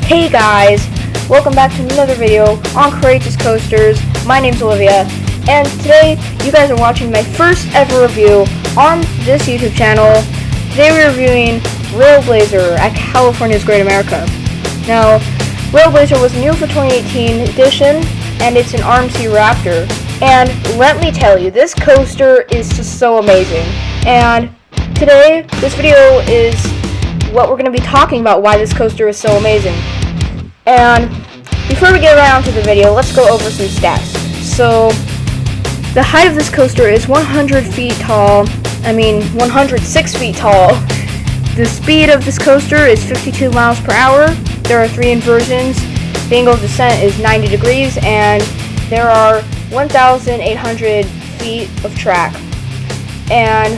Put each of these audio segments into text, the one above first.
Hey guys, welcome back to another video on Courageous Coasters. My name's Olivia, and today you guys are watching my first ever review on this YouTube channel. Today we're reviewing Railblazer at California's Great America. Now, Railblazer was new for 2018 edition, and it's an RMC Raptor. And let me tell you, this coaster is just so amazing. And today, this video is what we're going to be talking about, why this coaster is so amazing. And before we get around to the video, let's go over some stats. So, the height of this coaster is 106 feet tall. The speed of this coaster is 52 miles per hour. There are 3 inversions. The angle of descent is 90 degrees, and there are 1,800 feet of track. And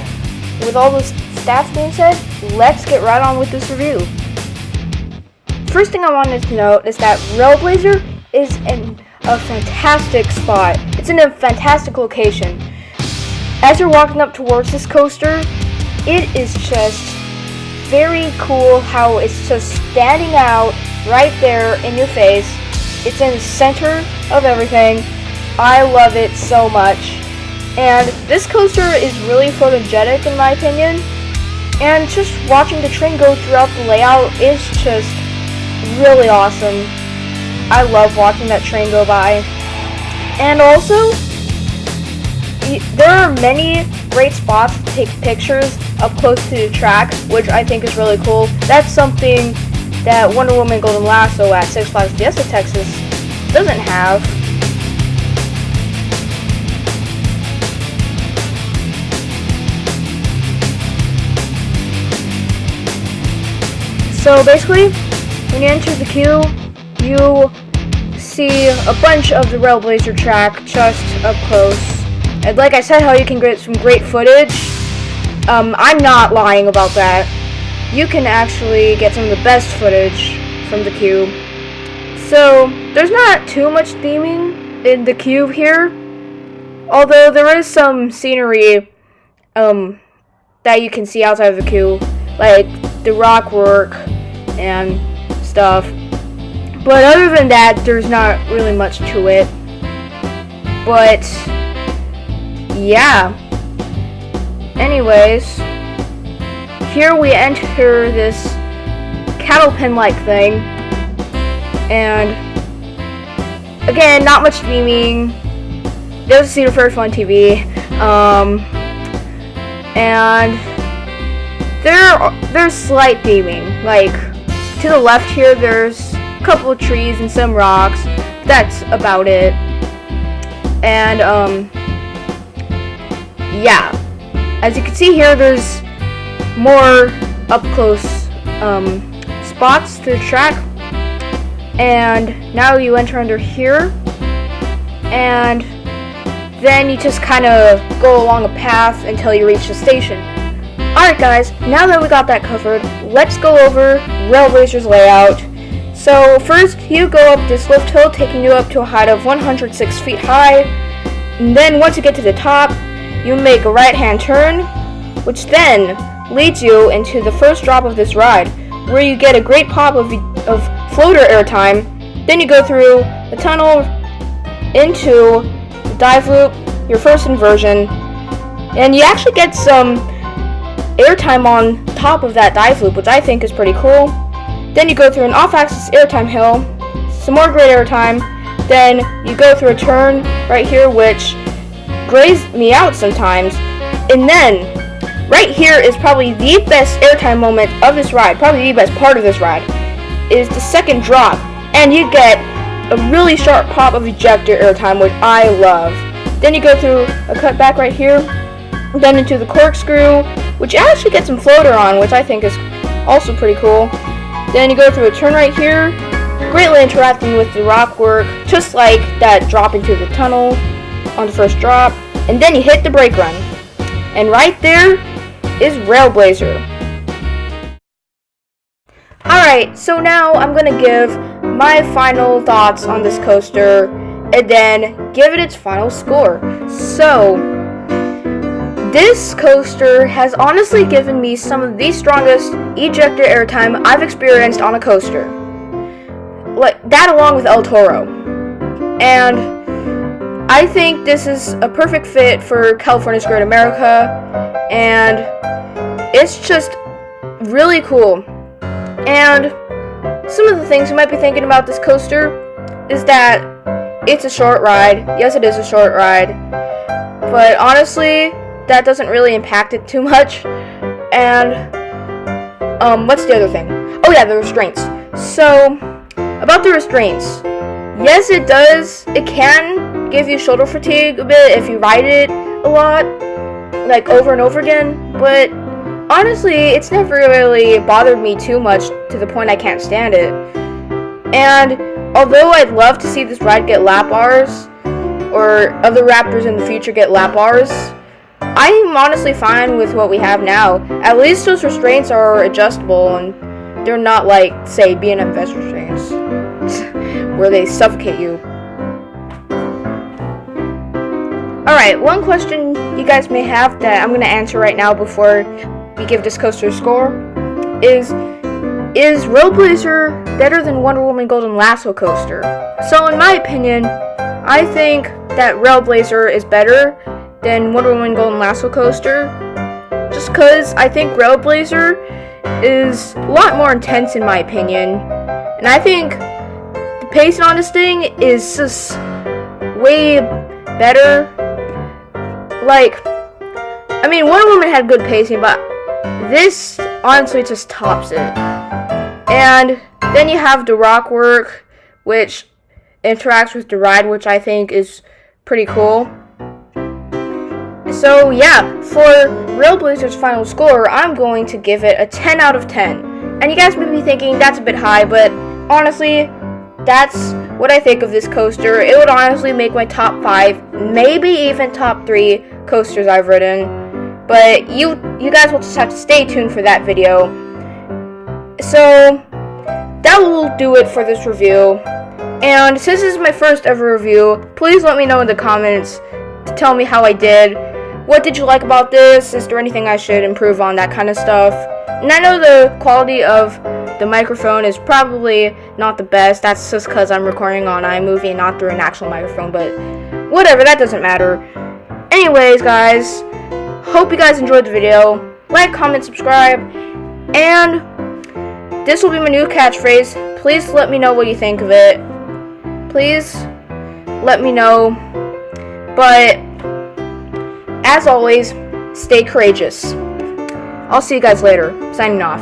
with all those stats being said, let's get right on with this review. First thing I wanted to note is that Railblazer is in a fantastic spot. It's in a fantastic location. As you're walking up towards this coaster, it is just very cool how it's just standing out right there in your face. It's in the center of everything. I love it so much. And this coaster is really photogenic in my opinion. And just watching the train go throughout the layout is just really awesome. I love watching that train go by. And also, there are many great spots to take pictures up close to the track, which I think is really cool. That's something that Wonder Woman Golden Lasso at Six Flags Fiesta Texas doesn't have. So basically, when you enter the queue, you see a bunch of the Railblazer track just up close. And like I said, how you can get some great footage. I'm not lying about that. You can actually get some of the best footage from the cube. So there's not too much theming in the cube here, although there is some scenery that you can see outside of the cube, like the rock work and stuff. But other than that, there's not really much to it. But yeah. Anyways, here we enter this cattle pen-like thing, and again, not much theming. There's a Cedar First on TV, and there's slight theming. Like to the left here, there's a couple of trees and some rocks. That's about it. And yeah. As you can see here, there's more up-close spots to the track. And now you enter under here. And then you just kind of go along a path until you reach the station. Alright guys, now that we got that covered, let's go over Railblazer's layout. So first, you go up this lift hill, taking you up to a height of 106 feet high. And then once you get to the top, you make a right-hand turn, which then leads you into the first drop of this ride, where you get a great pop of floater airtime. Then you go through the tunnel into the dive loop, your first inversion, and you actually get some airtime on top of that dive loop, which I think is pretty cool. Then you go through an off-axis airtime hill, some more great airtime, then you go through a turn right here, which grays me out sometimes, and then right here is probably the best airtime moment of this ride, probably the best part of this ride, is the second drop, and you get a really sharp pop of ejector airtime, which I love. Then you go through a cut back right here, then into the corkscrew, which you actually get some floater on, which I think is also pretty cool. Then you go through a turn right here, greatly interacting with the rock work, just like that drop into the tunnel on the first drop, and then you hit the brake run. And right there is Railblazer. Alright, so now I'm gonna give my final thoughts on this coaster and then give it its final score. So, this coaster has honestly given me some of the strongest ejector airtime I've experienced on a coaster. like that along with El Toro. And I think this is a perfect fit for California's Great America, and it's just really cool. And some of the things you might be thinking about this coaster is that it's a short ride. Yes, it is a short ride, but honestly, that doesn't really impact it too much. And what's the other thing? Oh yeah, the restraints. So about the restraints, yes, it does. It can give you shoulder fatigue a bit if you ride it a lot, like over and over again. But honestly, it's never really bothered me too much to the point I can't stand it. And although I'd love to see this ride get lap bars, or other Raptors in the future get lap bars, I'm honestly fine with what we have now. At least those restraints are adjustable, and they're not like, say, B&M Vest restraints, where they suffocate you. Alright, one question you guys may have that I'm going to answer right now before we give this coaster a score is Railblazer better than Wonder Woman Golden Lasso coaster? So in my opinion, I think that Railblazer is better than Wonder Woman Golden Lasso coaster, just because I think Railblazer is a lot more intense in my opinion, and I think the pacing on this thing is just way better. Like, I mean, Wonder Woman had good pacing, but this honestly just tops it. And then you have the rock work, which interacts with the ride, which I think is pretty cool. So yeah, for Railblazer's final score, I'm going to give it a 10 out of 10. And you guys may be thinking that's a bit high, but honestly, that's what I think of this coaster. It would honestly make my top 5, maybe even top 3 coasters I've ridden. But you guys will just have to stay tuned for that video. So that will do it for this review. And since this is my first ever review, please let me know in the comments to tell me how I did. What did you like about this? Is there anything I should improve on? That kind of stuff. And I know the quality of the microphone is probably not the best. That's just because I'm recording on iMovie and not through an actual microphone. But whatever, that doesn't matter. Anyways, guys, hope you guys enjoyed the video. Like, comment, subscribe. And this will be my new catchphrase. Please let me know what you think of it. Please let me know. But as always, stay courageous. I'll see you guys later. Signing off.